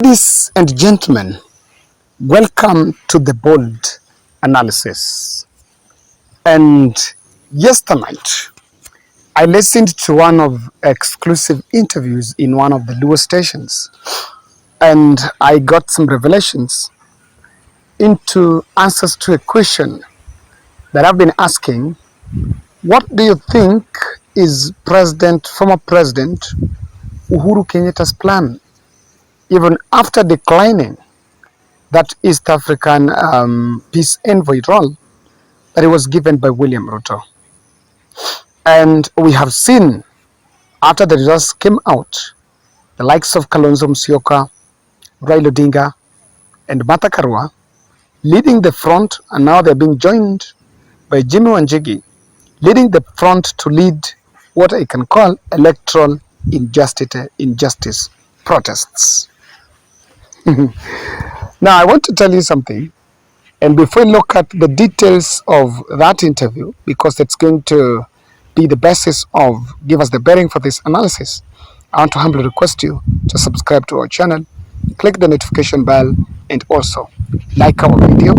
Ladies and gentlemen, welcome to the bold analysis. And yesterday night, I listened to one of exclusive interviews in one of the Luo stations, and I got some revelations into answers to a question that I've been asking. What do you think is former President Uhuru Kenyatta's plan, even after declining that East African peace envoy role that it was given by William Ruto? And we have seen, after the results came out, the likes of Kalonzo Musyoka, Raila Odinga, and Martha Karua leading the front, and now they're being joined by Jimmy Wanjigi, leading the front to lead what I can call electoral injustice protests. Now, I want to tell you something, and before we look at the details of that interview, because it's going to be the basis of give us the bearing for this analysis, I want to humbly request you to subscribe to our channel, click the notification bell, and also like our video.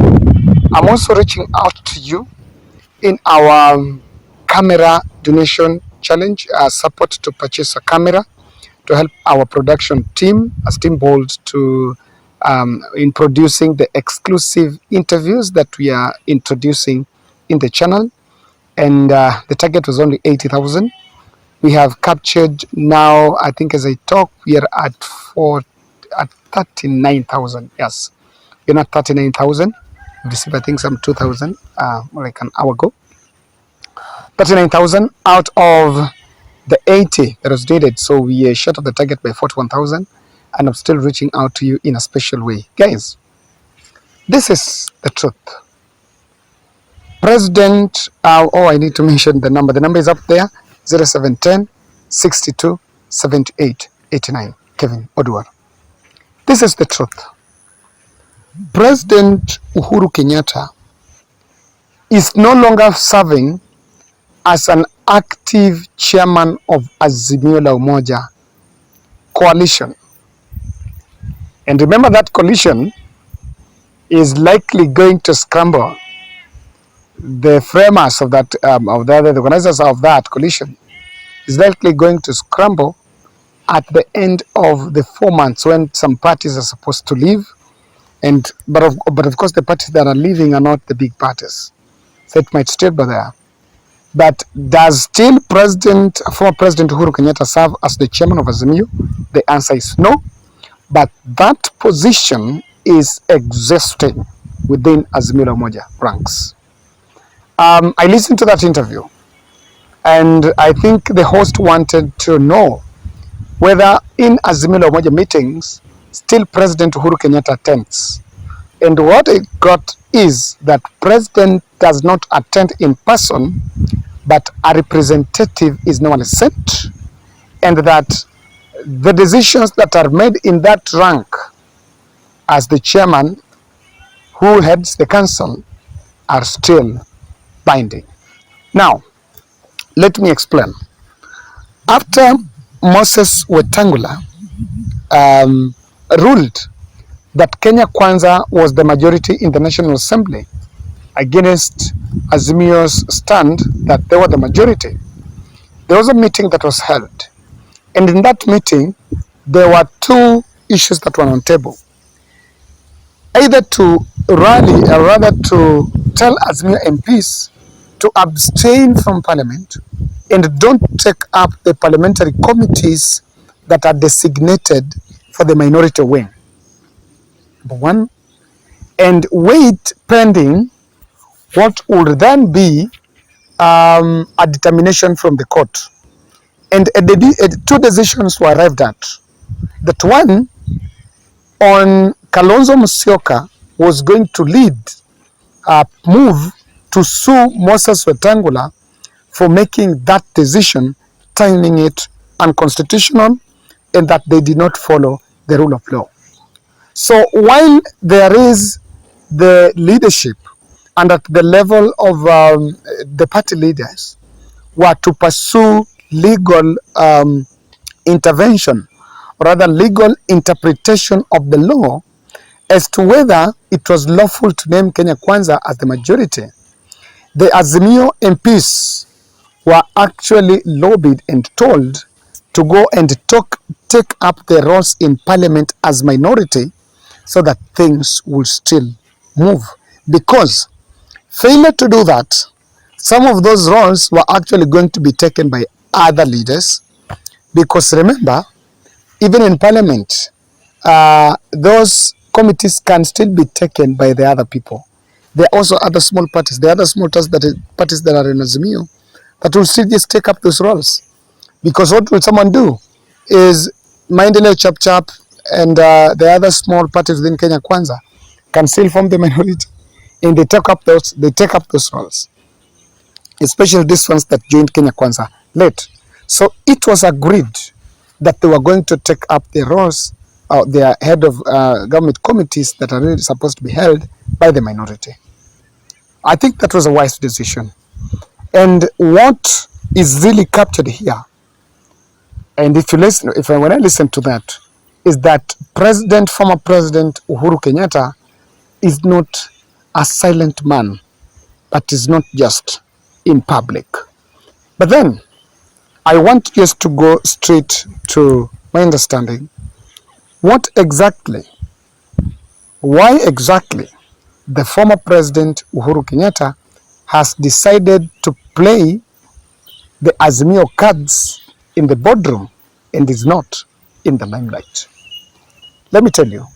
I'm also reaching out to you in our camera donation challenge, support to purchase a camera to help our production team, as Team Bold, to in producing the exclusive interviews that we are introducing in the channel. And the target was only 80,000. We have captured now, I think as I talk, we are at 39,000. Yes, we're not 39,000. We received, I think, some 2,000 like an hour ago. 39,000 out of the 80 that was needed. So we are short of the target by 41,000. And I'm still reaching out to you in a special way. Guys, this is the truth. President, I need to mention the number. The number is up there, 0710 62 78 89. Kevin Oduor. This is the truth. President Uhuru Kenyatta is no longer serving as an active chairman of Azimio la Umoja coalition. And remember, that coalition is likely going to scramble. The framers of that, the organizers of that coalition, is likely going to scramble at the end of the 4 months when some parties are supposed to leave. But of course, the parties that are leaving are not the big parties, so it might still be there. But does still former President Uhuru Kenyatta serve as the chairman of Azimio? The answer is no. But that position is existing within Azimio la Umoja ranks. I listened to that interview, and I think the host wanted to know whether in Azimio la Umoja meetings still President Uhuru Kenyatta attends. And what I got is that President does not attend in person, but a representative is normally sent, and that the decisions that are made in that rank as the chairman who heads the council are still binding. Now, let me explain. After Moses Wetangula ruled that Kenya Kwanza was the majority in the National Assembly against Azimio's stand that they were the majority, there was a meeting that was held. And in that meeting, there were two issues that were on the table. Either to rally, or rather to tell Azimio MPs to abstain from parliament and don't take up the parliamentary committees that are designated for the minority wing. Number one, and wait pending what would then be a determination from the court. And two decisions were arrived at. That one, on Kalonzo Musyoka was going to lead a move to sue Moses Wetangula for making that decision, timing it unconstitutional, and that they did not follow the rule of law. So while there is the leadership and at the level of the party leaders were to pursue legal intervention or rather legal interpretation of the law as to whether it was lawful to name Kenya Kwanza as the majority. The Azimio MPs were actually lobbied and told to go and take up their roles in parliament as minority so that things will still move. Because failure to do that, some of those roles were actually going to be taken by other leaders. Because remember, even in parliament, those committees can still be taken by the other people. There are also other small parties. There are other small parties that are in Azimio that will still just take up those roles. Because what will someone do is Maendeleo Chap and the other small parties within Kenya Kwanza can still form the minority, and they take up those roles, especially these ones that joined Kenya Kwanza late. So it was agreed that they were going to take up the roles, their head of government committees that are really supposed to be held by the minority. I think that was a wise decision. And what is really captured here, and when I listen to that, is that former President Uhuru Kenyatta is not a silent man, but is not just in public. But then, I want just to go straight to my understanding. Why exactly the former President Uhuru Kenyatta has decided to play the Azimio cards in the boardroom and is not in the limelight? Let me tell you,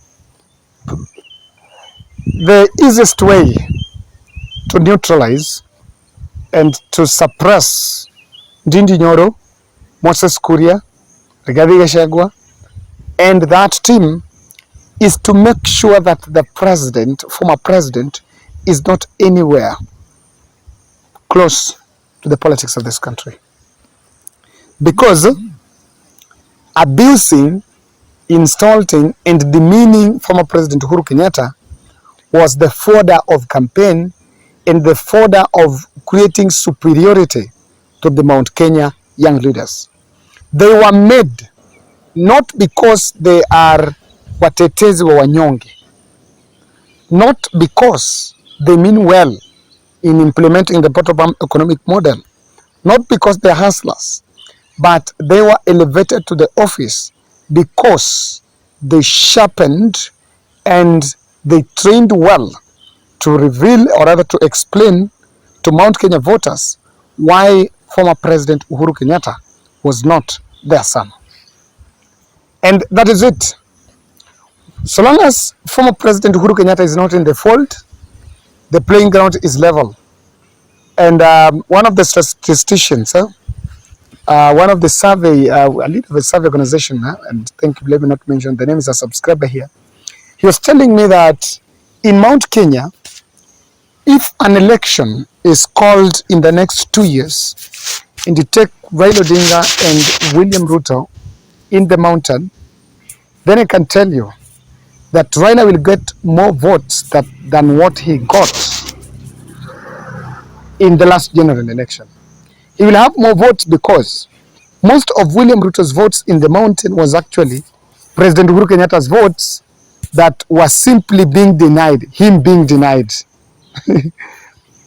the easiest way to neutralize and to suppress Ndindi Nyoro, Moses Kuria, Rigathi Gachagua, and that team is to make sure that the former president, is not anywhere close to the politics of this country. Because abusing, insulting, and demeaning former President Uhuru Kenyatta was the fodder of campaign and the fodder of creating superiority to the Mount Kenya young leaders. They were made not because they are watetezi wa wanyonge, not because they mean well in implementing the bottom-up economic model, not because they're hustlers, but they were elevated to the office because they sharpened and they trained well to reveal, or rather to explain to Mount Kenya voters why former President Uhuru Kenyatta was not their son. And that is it. So long as former President Uhuru Kenyatta is not in the fold, the playing ground is level. And one of the statisticians, one of the survey, a leader of a survey organization, and thank you, let me not mention the name, is a subscriber here. He was telling me that in Mount Kenya, if an election is called in the next 2 years, and you take Raila Odinga and William Ruto in the mountain, then I can tell you that Raila will get more votes than what he got in the last general election. He will have more votes because most of William Ruto's votes in the mountain was actually President Uhuru Kenyatta's votes that were simply being denied, him being denied.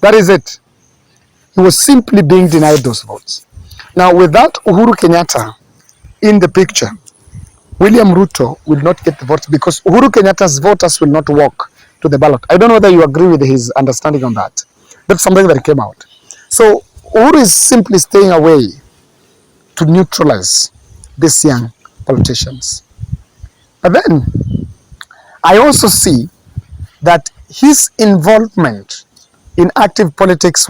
That is it. He was simply being denied those votes. Now, without Uhuru Kenyatta in the picture, William Ruto will not get the votes because Uhuru Kenyatta's voters will not walk to the ballot. I don't know whether you agree with his understanding on that. That's something that came out. So Uhuru is simply staying away to neutralize these young politicians. But then I also see that his involvement in active politics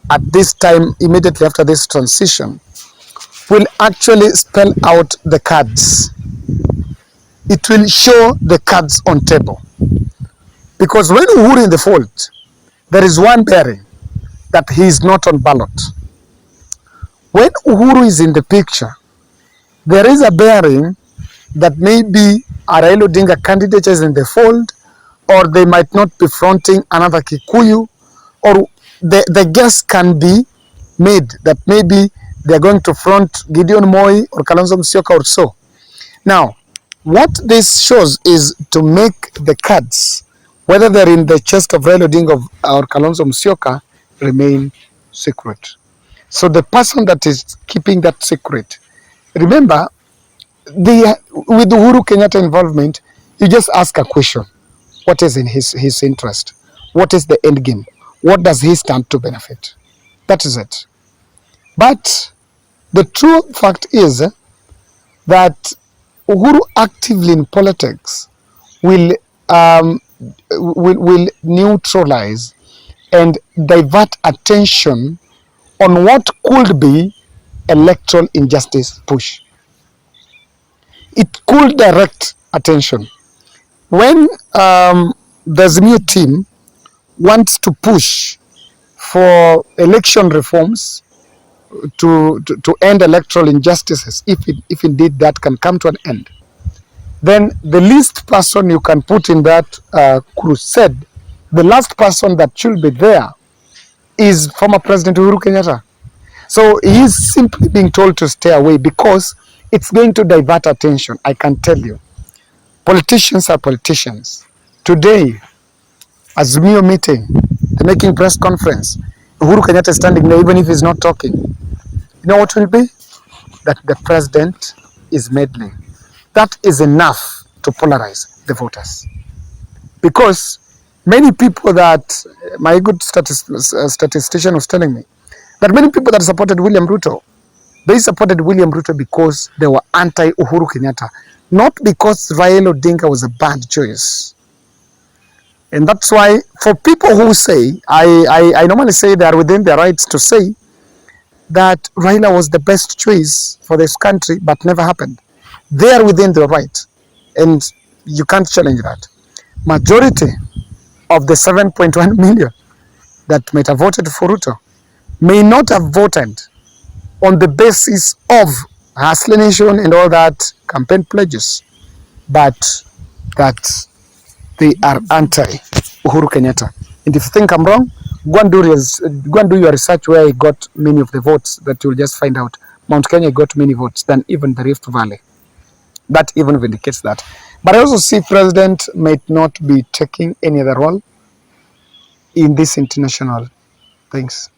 at this time, immediately after this transition, will actually spell out the cards. It will show the cards on table. Because when Uhuru in the fold, there is one bearing that he is not on ballot. When Uhuru is in the picture, there is a bearing that maybe a Raila Odinga candidate is in the fold, or they might not be fronting another Kikuyu, or the guess can be made that maybe they're going to front Gideon Moi or Kalonzo Musyoka or so. Now, What this shows is to make the cards, whether they're in the chest of Raila Odinga or Kalonzo Musyoka, remain secret. So the person that is keeping that secret, remember, with the Uhuru Kenyatta involvement, you just ask a question. What is in his interest? What is the end game? What does he stand to benefit? That is it. But the true fact is that Uhuru actively in politics will will neutralize and divert attention on what could be electoral injustice push. It could direct attention. When the Azimio team wants to push for election reforms to end electoral injustices, if indeed that can come to an end, then the least person you can put in that crusade, the last person that should be there is former President Uhuru Kenyatta. So he's simply being told to stay away because it's going to divert attention. I can tell you. Politicians are politicians. Today, Azimio meeting, the making press conference, Uhuru Kenyatta is standing there even if he's not talking. You know what will be? That the president is meddling. That is enough to polarize the voters. Because many people that, my good statistician was telling me, that many people that supported William Ruto, they supported William Ruto because they were anti-Uhuru Kenyatta, not because Raila Odinga was a bad choice. And that's why, for people who say, I normally say they are within their rights to say that Raila was the best choice for this country, but never happened. They are within their right, and you can't challenge that. Majority of the 7.1 million that might have voted for Ruto may not have voted on the basis of Hustler Nation and all that campaign pledges, but that they are anti-Uhuru Kenyatta. And if you think I'm wrong, go and do your research where he got many of the votes, that you'll just find out. Mount Kenya got many votes than even the Rift Valley. That even vindicates that. But I also see President might not be taking any other role in these international things.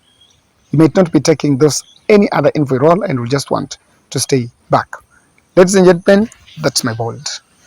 He might not be taking any other envoy role and will just want to stay back. Ladies and gentlemen, that's my bold.